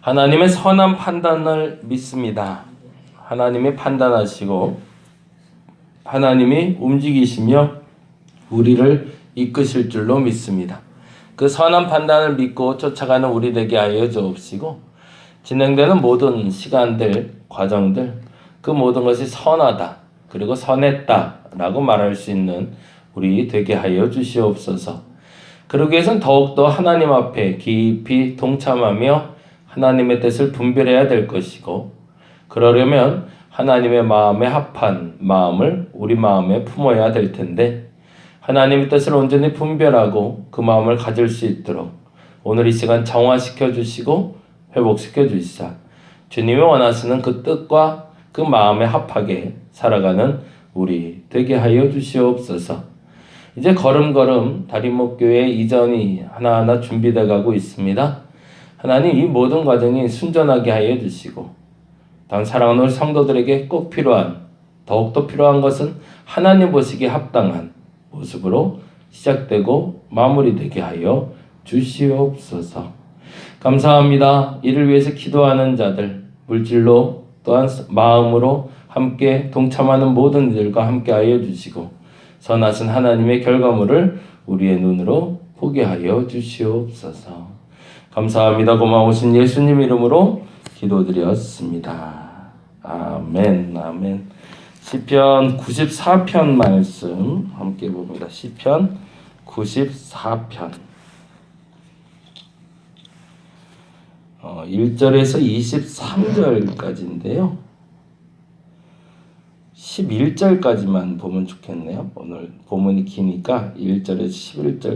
하나님의 선한 판단을 믿습니다. 하나님이 판단하시고 하나님이 움직이시며 우리를 이끄실 줄로 믿습니다. 그 선한 판단을 믿고 쫓아가는 우리 되게 하여 주옵시고 진행되는 모든 시간들, 과정들 그 모든 것이 선하다 그리고 선했다라고 말할 수 있는 우리 되게 하여 주시옵소서. 그러기 위해서는 더욱더 하나님 앞에 깊이 동참하며 하나님의 뜻을 분별해야 될 것이고 그러려면 하나님의 마음에 합한 마음을 우리 마음에 품어야 될 텐데 하나님의 뜻을 온전히 분별하고 그 마음을 가질 수 있도록 오늘 이 시간 정화시켜 주시고 회복시켜 주시사 주님이 원하시는 그 뜻과 그 마음에 합하게 살아가는 우리 되게 하여 주시옵소서. 이제 걸음걸음 다림목교회 이전이 하나하나 준비되어 가고 있습니다. 하나님 이 모든 과정이 순전하게 하여 주시고 단 사랑하는 우리 성도들에게 꼭 필요한 더욱더 필요한 것은 하나님 보시기에 합당한 모습으로 시작되고 마무리되게 하여 주시옵소서. 감사합니다. 이를 위해서 기도하는 자들 물질로 또한 마음으로 함께 동참하는 모든 이들과 함께 하여 주시고 선하신 하나님의 결과물을 우리의 눈으로 보게 하여 주시옵소서. 감사합니다. 고마우신 예수님 이름으로 기도드렸습니다. 아멘. 아멘. 시편 94편 말씀 함께 봅니다. 시편 94편 1절에서 23절까지인데요. 11절까지만 보면 좋겠네요. 오늘 본문이 기니까 1절에서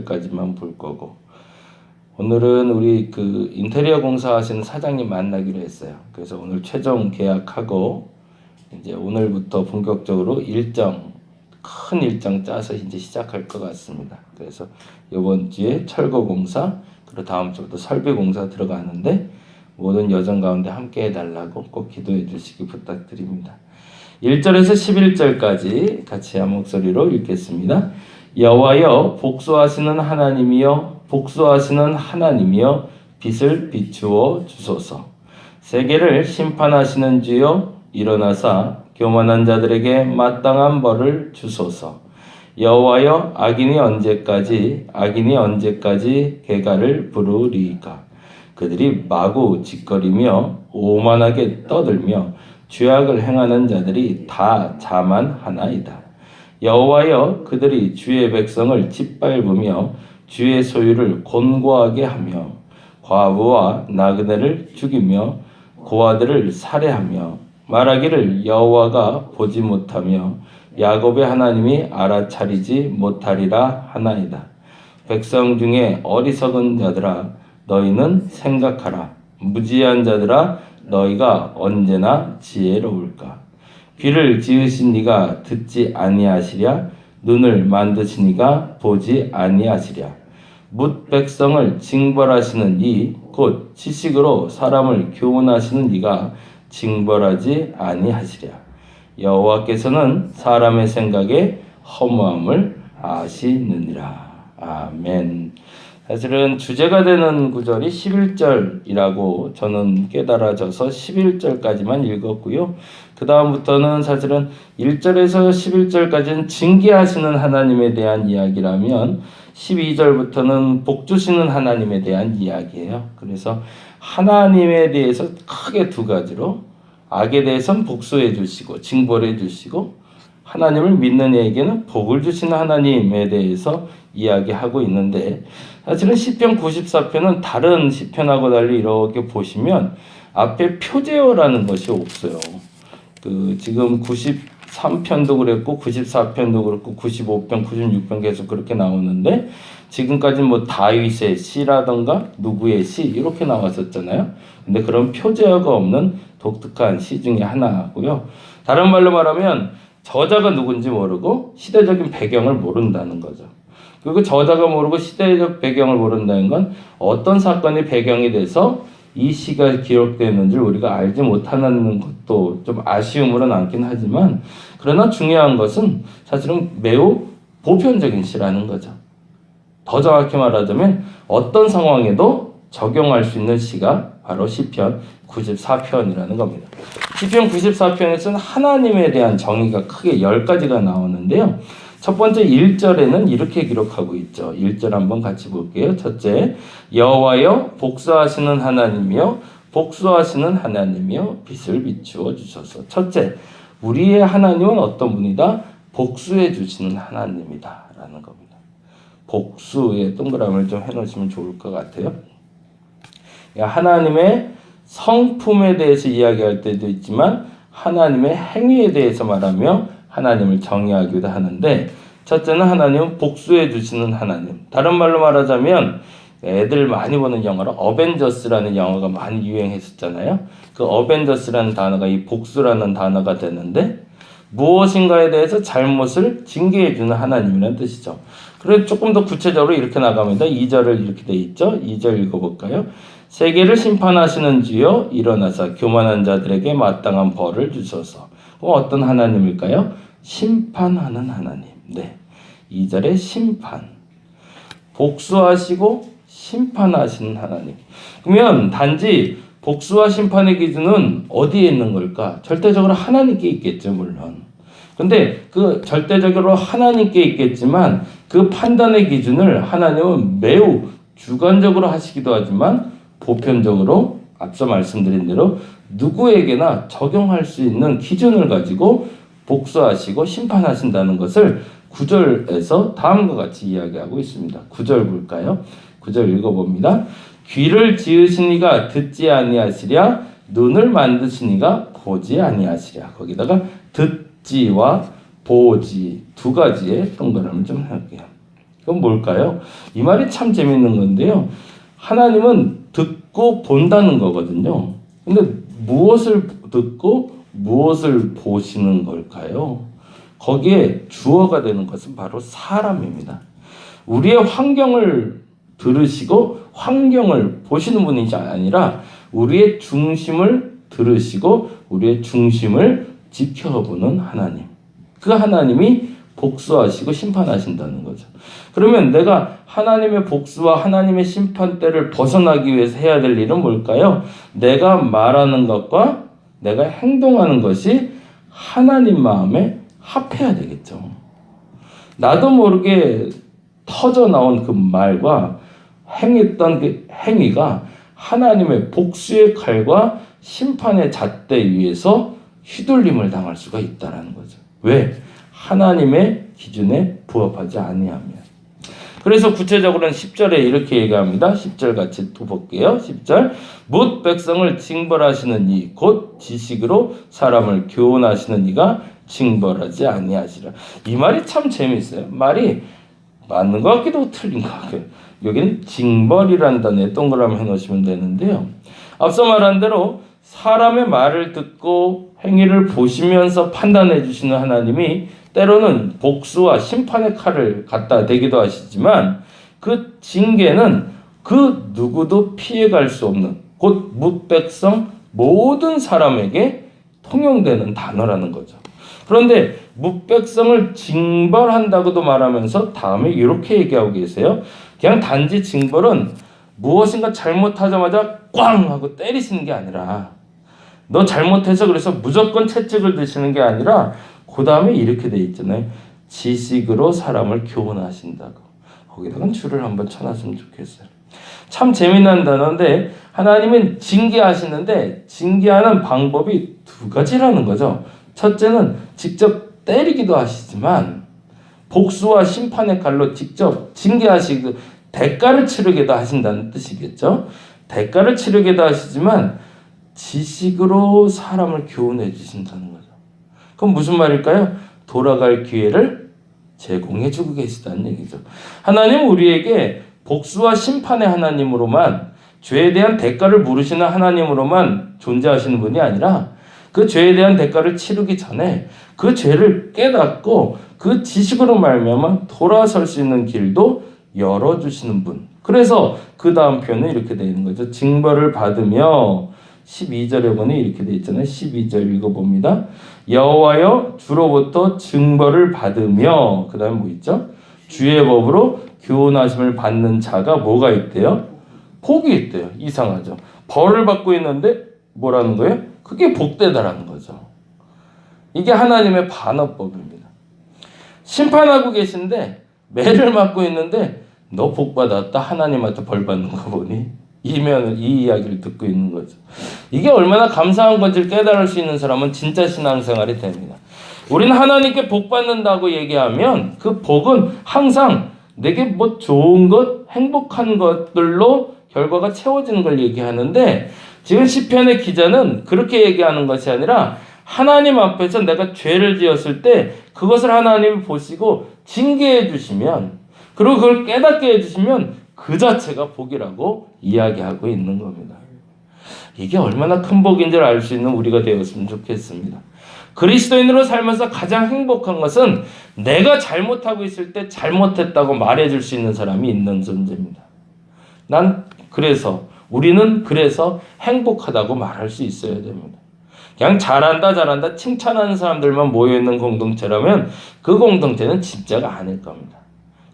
11절까지만 볼 거고 오늘은 우리 그 인테리어 공사하시는 사장님 만나기로 했어요. 그래서 오늘 최종 계약하고 이제 오늘부터 본격적으로 큰 일정 짜서 이제 시작할 것 같습니다. 그래서 이번 주에 철거 공사 그리고 다음 주부터 설비 공사 들어가는데 모든 여정 가운데 함께 해달라고 꼭 기도해 주시기 부탁드립니다. 1절에서 11절까지 같이 한 목소리로 읽겠습니다. 여호와여 복수하시는 하나님이여 복수하시는 하나님이여 빛을 비추어 주소서. 세계를 심판하시는 주여 일어나사 교만한 자들에게 마땅한 벌을 주소서. 여호와여 악인이 언제까지 개가를 부르리이까. 그들이 마구 짓거리며 오만하게 떠들며 죄악을 행하는 자들이 다 자만하나이다. 여호와여 그들이 주의 백성을 짓밟으며 주의 소유를 곤고하게 하며 과부와 나그네를 죽이며 고아들을 살해하며 말하기를 여호와가 보지 못하며 야곱의 하나님이 알아차리지 못하리라 하나이다. 백성 중에 어리석은 자들아 너희는 생각하라. 무지한 자들아 너희가 언제나 지혜로울까. 귀를 지으신 이가 듣지 아니하시랴. 눈을 만드신 이가 보지 아니하시랴. 뭇 백성을 징벌하시는 이 곧 지식으로 사람을 교훈하시는 이가 징벌하지 아니하시랴. 여호와께서는 사람의 생각에 허무함을 아시느니라. 아멘. 사실은 주제가 되는 구절이 11절이라고 저는 깨달아져서 11절까지만 읽었고요. 그 다음부터는 사실은 1절에서 11절까지는 징계하시는 하나님에 대한 이야기라면 12절부터는 복 주시는 하나님에 대한 이야기예요. 그래서 하나님에 대해서 크게 두 가지로 악에 대해서는 복수해 주시고 징벌해 주시고 하나님을 믿는 이에게는 복을 주시는 하나님에 대해서 이야기하고 있는데 사실은 시편 94편은 다른 시편하고 달리 이렇게 보시면 앞에 표제어라는 것이 없어요. 지금 93편도 그랬고 94편도 그렇고 95편, 96편 계속 그렇게 나오는데 지금까지는 뭐 다윗의 시라던가 누구의 시 이렇게 나왔었잖아요. 근데 그런 표제어가 없는 독특한 시 중에 하나고요. 다른 말로 말하면 저자가 누군지 모르고 시대적인 배경을 모른다는 거죠. 그리고 저자가 모르고 시대적 배경을 모른다는 건 어떤 사건이 배경이 돼서 이 시가 기록되는지 우리가 알지 못하는 것도 좀 아쉬움으로 남긴 하지만 그러나 중요한 것은 사실은 매우 보편적인 시라는 거죠. 더 정확히 말하자면 어떤 상황에도 적용할 수 있는 시가 바로 시편 94편이라는 겁니다. 시편 94편에서는 하나님에 대한 정의가 크게 10가지가 나오는데요. 첫 번째 1절에는 이렇게 기록하고 있죠. 1절 한번 같이 볼게요. 첫째, 여호와여 복수하시는 하나님이여 복수하시는 하나님이여 빛을 비추어 주소서. 첫째, 우리의 하나님은 어떤 분이다? 복수해 주시는 하나님이다 라는 겁니다. 복수에 동그라미를 좀 해놓으시면 좋을 것 같아요. 하나님의 성품에 대해서 이야기할 때도 있지만 하나님의 행위에 대해서 말하며 하나님을 정의하기도 하는데, 첫째는 하나님은 복수해 주시는 하나님. 다른 말로 말하자면 애들 많이 보는 영화로 어벤져스라는 영화가 많이 유행했었잖아요. 그 어벤져스라는 단어가 이 복수라는 단어가 되는데, 무엇인가에 대해서 잘못을 징계해 주는 하나님이라는 뜻이죠. 그래서 조금 더 구체적으로 이렇게 나갑니다. 2절을 이렇게 돼 있죠. 2절 읽어볼까요? 세계를 심판하시는 주여 일어나사 교만한 자들에게 마땅한 벌을 주소서. 어떤 하나님일까요? 심판하는 하나님. 네, 2절에 심판. 복수하시고 심판하시는 하나님. 그러면 단지 복수와 심판의 기준은 어디에 있는 걸까? 절대적으로 하나님께 있겠죠, 물론. 근데 그 절대적으로 하나님께 있겠지만 그 판단의 기준을 하나님은 매우 주관적으로 하시기도 하지만 보편적으로 앞서 말씀드린 대로 누구에게나 적용할 수 있는 기준을 가지고 복수하시고 심판하신다는 것을 9절에서 다음과 같이 이야기하고 있습니다. 9절 볼까요? 9절 읽어봅니다. 귀를 지으신 이가 듣지 아니하시랴 눈을 만드신 이가 보지 아니하시랴. 거기다가 듣지와 보지 두 가지의 동그라미를 좀 할게요. 그건 뭘까요? 이 말이 참 재밌는 건데요. 하나님은 듣고 본다는 거거든요. 근데 무엇을 듣고 무엇을 보시는 걸까요? 거기에 주어가 되는 것은 바로 사람입니다. 우리의 환경을 들으시고 환경을 보시는 분이 아니라 우리의 중심을 들으시고 우리의 중심을 지켜보는 하나님. 그 하나님이 복수하시고 심판하신다는 거죠. 그러면 내가 하나님의 복수와 하나님의 심판대를 벗어나기 위해서 해야 될 일은 뭘까요? 내가 말하는 것과 내가 행동하는 것이 하나님 마음에 합해야 되겠죠. 나도 모르게 터져 나온 그 말과 행했던 그 행위가 하나님의 복수의 칼과 심판의 잣대 위에서 휘둘림을 당할 수가 있다는 거죠. 왜? 하나님의 기준에 부합하지 아니하면. 그래서 구체적으로는 10절에 이렇게 얘기합니다. 10절 같이 또 볼게요. 10절 뭇 백성을 징벌하시는 이 곧 지식으로 사람을 교훈하시는 이가 징벌하지 아니하시라. 이 말이 참 재미있어요. 말이 맞는 것 같기도 하고 틀린 것 같아요. 여기는 징벌이라는 단어에 동그라미 해놓으시면 되는데요. 앞서 말한 대로 사람의 말을 듣고 행위를 보시면서 판단해 주시는 하나님이 때로는 복수와 심판의 칼을 갖다 대기도 하시지만 그 징계는 그 누구도 피해갈 수 없는 곧 뭇백성 모든 사람에게 통용되는 단어라는 거죠. 그런데 뭇백성을 징벌한다고도 말하면서 다음에 이렇게 얘기하고 계세요. 그냥 단지 징벌은 무엇인가 잘못하자마자 꽝 하고 때리시는 게 아니라 너 잘못해서 그래서 무조건 채찍을 드시는 게 아니라 그 다음에 이렇게 돼 있잖아요. 지식으로 사람을 교훈하신다고. 거기다가 줄을 한번 쳐놨으면 좋겠어요. 참 재미난 단어인데 하나님은 징계하시는데 징계하는 방법이 두 가지라는 거죠. 첫째는 직접 때리기도 하시지만 복수와 심판의 칼로 직접 징계하시고 대가를 치르게도 하신다는 뜻이겠죠. 대가를 치르게도 하시지만 지식으로 사람을 교훈해 주신다는 거죠. 그럼 무슨 말일까요? 돌아갈 기회를 제공해 주고 계시다는 얘기죠. 하나님은 우리에게 복수와 심판의 하나님으로만 죄에 대한 대가를 물으시는 하나님으로만 존재하시는 분이 아니라 그 죄에 대한 대가를 치르기 전에 그 죄를 깨닫고 그 지식으로 말미암아 돌아설 수 있는 길도 열어주시는 분. 그래서 그 다음 표현은 이렇게 되는 거죠. 징벌을 받으며 12절에 보니 이렇게 되어 있잖아요. 12절 읽어봅니다. 여호와여 주로부터 징벌을 받으며 그 다음에 뭐 있죠? 주의 법으로 교훈하심을 받는 자가 뭐가 있대요? 복이 있대요. 이상하죠. 벌을 받고 있는데 뭐라는 거예요? 그게 복되다라는 거죠. 이게 하나님의 반어법입니다. 심판하고 계신데 매를 맞고 있는데 너 복 받았다 하나님한테 벌 받는 거 보니 이 이야기를 듣고 있는 거죠. 이게 얼마나 감사한 건지를 깨달을 수 있는 사람은 진짜 신앙생활이 됩니다. 우리는 하나님께 복 받는다고 얘기하면 그 복은 항상 내게 뭐 좋은 것, 행복한 것들로 결과가 채워지는 걸 얘기하는데 지금 시편의 기자는 그렇게 얘기하는 것이 아니라 하나님 앞에서 내가 죄를 지었을 때 그것을 하나님이 보시고 징계해 주시면 그리고 그걸 깨닫게 해주시면 그 자체가 복이라고 이야기하고 있는 겁니다. 이게 얼마나 큰 복인지를 알 수 있는 우리가 되었으면 좋겠습니다. 그리스도인으로 살면서 가장 행복한 것은 내가 잘못하고 있을 때 잘못했다고 말해줄 수 있는 사람이 있는 존재입니다. 우리는 그래서 행복하다고 말할 수 있어야 됩니다. 그냥 잘한다 칭찬하는 사람들만 모여있는 공동체라면 그 공동체는 진짜가 아닐 겁니다.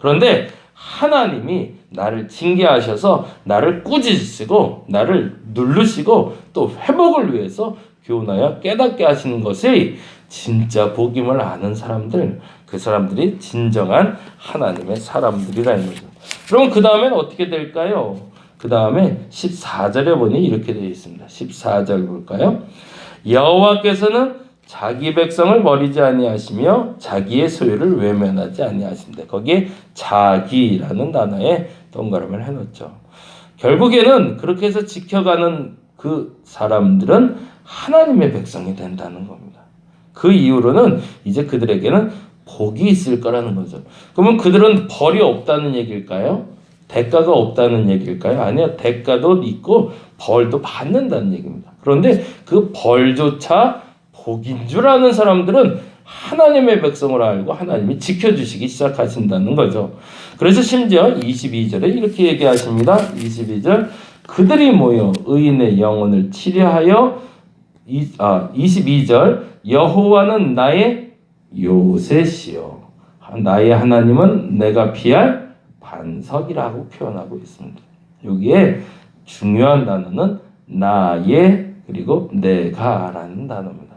그런데 하나님이 나를 징계하셔서 나를 꾸짖으시고 나를 누르시고 또 회복을 위해서 교훈하여 깨닫게 하시는 것이 진짜 복임을 아는 사람들, 그 사람들이 진정한 하나님의 사람들이라는 거죠. 그럼 그 다음엔 어떻게 될까요? 그 다음에 14절에 보니 이렇게 되어 있습니다. 14절 볼까요? 여호와께서는 자기 백성을 버리지 아니하시며 자기의 소유를 외면하지 아니하신대. 거기에 자기라는 단어에 동그라미를 해놓죠. 결국에는 그렇게 해서 지켜가는 그 사람들은 하나님의 백성이 된다는 겁니다. 그 이후로는 이제 그들에게는 복이 있을 거라는 거죠. 그러면 그들은 벌이 없다는 얘기일까요? 대가가 없다는 얘기일까요? 아니요. 대가도 있고 벌도 받는다는 얘기입니다. 그런데 그 벌조차 복인 줄 아는 사람들은 하나님의 백성을 알고 하나님이 지켜주시기 시작하신다는 거죠. 그래서 심지어 22절에 이렇게 얘기하십니다. 22절 그들이 모여 의인의 영혼을 치료하여 22절 여호와는 나의 요새시요 나의 하나님은 내가 피할 반석이라고 표현하고 있습니다. 여기에 중요한 단어는 나의 그리고 내가라는 단어입니다.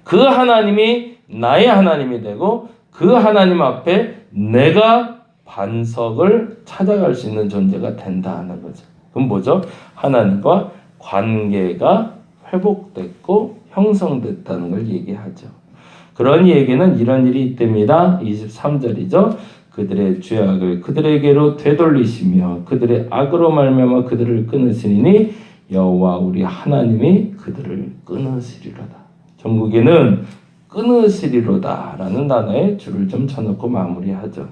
그 하나님이 나의 하나님이 되고 그 하나님 앞에 내가 반석을 찾아갈 수 있는 존재가 된다는 거죠. 그럼 뭐죠? 하나님과 관계가 회복됐고 형성됐다는 걸 얘기하죠. 그런 얘기는 이런 일이 있답니다. 23절이죠. 그들의 죄악을 그들에게로 되돌리시며 그들의 악으로 말미암아 그들을 끊으시니 여호와 우리 하나님이 그들을 끊으시리로다. 전국에는 끊으시리로다라는 단어에 줄을 좀 쳐놓고 마무리하죠.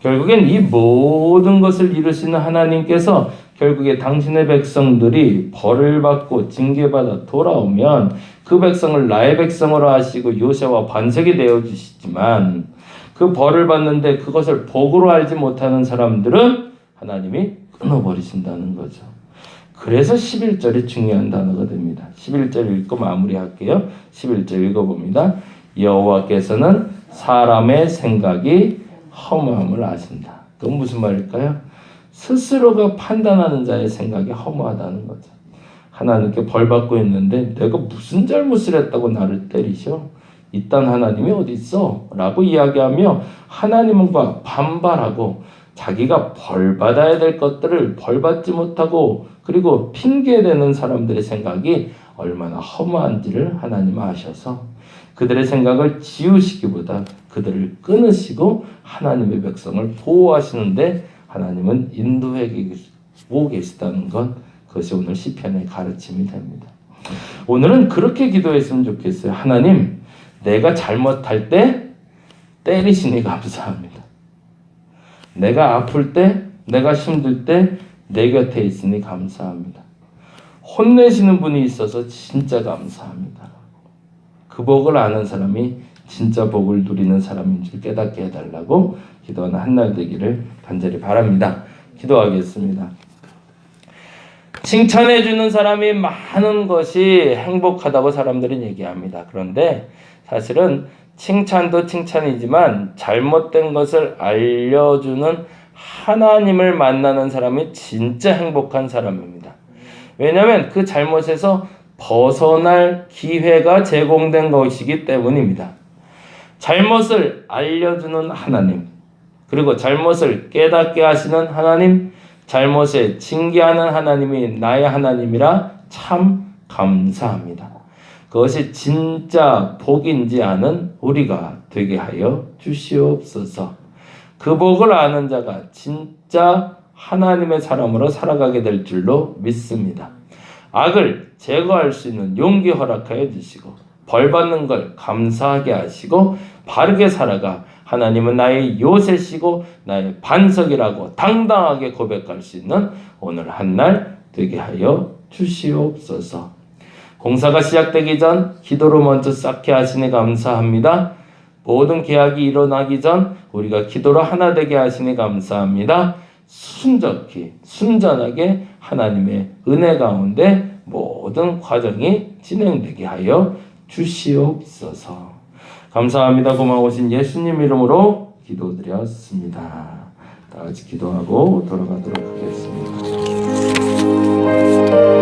결국엔 이 모든 것을 이루시는 하나님께서 결국에 당신의 백성들이 벌을 받고 징계받아 돌아오면 그 백성을 나의 백성으로 하시고 요새와 반석이 되어주시지만 그 벌을 받는데 그것을 복으로 알지 못하는 사람들은 하나님이 끊어버리신다는 거죠. 그래서 11절이 중요한 단어가 됩니다. 11절 읽고 마무리할게요. 11절 읽어봅니다. 여호와께서는 사람의 생각이 허무함을 아신다. 그건 무슨 말일까요? 스스로가 판단하는 자의 생각이 허무하다는 거죠. 하나님께 벌 받고 있는데 내가 무슨 잘못을 했다고 나를 때리셔? 이딴 하나님이 어디 있어? 라고 이야기하며 하나님과 반발하고 자기가 벌 받아야 될 것들을 벌 받지 못하고 그리고 핑계대는 사람들의 생각이 얼마나 허무한지를 하나님 아셔서 그들의 생각을 지우시기보다 그들을 끊으시고 하나님의 백성을 보호하시는데 하나님은 인도하고 계시다는 것, 그것이 오늘 시편의 가르침이 됩니다. 오늘은 그렇게 기도했으면 좋겠어요. 하나님, 내가 잘못할 때 때리시니 감사합니다. 내가 아플 때, 내가 힘들 때 내 곁에 있으니 감사합니다. 혼내시는 분이 있어서 진짜 감사합니다. 그 복을 아는 사람이 진짜 복을 누리는 사람인 줄 깨닫게 해달라고 기도하는 한날 되기를 간절히 바랍니다. 기도하겠습니다. 칭찬해주는 사람이 많은 것이 행복하다고 사람들은 얘기합니다. 그런데 사실은 칭찬도 칭찬이지만 잘못된 것을 알려주는 하나님을 만나는 사람이 진짜 행복한 사람입니다. 왜냐하면 그 잘못에서 벗어날 기회가 제공된 것이기 때문입니다. 잘못을 알려주는 하나님, 그리고 잘못을 깨닫게 하시는 하나님, 잘못에 징계하는 하나님이 나의 하나님이라 참 감사합니다. 그것이 진짜 복인지 아는 우리가 되게 하여 주시옵소서. 그 복을 아는 자가 진짜 하나님의 사람으로 살아가게 될 줄로 믿습니다. 악을 제거할 수 있는 용기 허락하여 주시고 벌받는 걸 감사하게 하시고 바르게 살아가 하나님은 나의 요새시고 나의 반석이라고 당당하게 고백할 수 있는 오늘 한 날 되게 하여 주시옵소서. 공사가 시작되기 전 기도로 먼저 쌓게 하시니 감사합니다. 모든 계약이 일어나기 전 우리가 기도로 하나 되게 하시니 감사합니다. 순적히 순전하게 하나님의 은혜 가운데 모든 과정이 진행되게 하여 주시옵소서. 감사합니다. 고마우신 예수님 이름으로 기도드렸습니다. 다 같이 기도하고 돌아가도록 하겠습니다.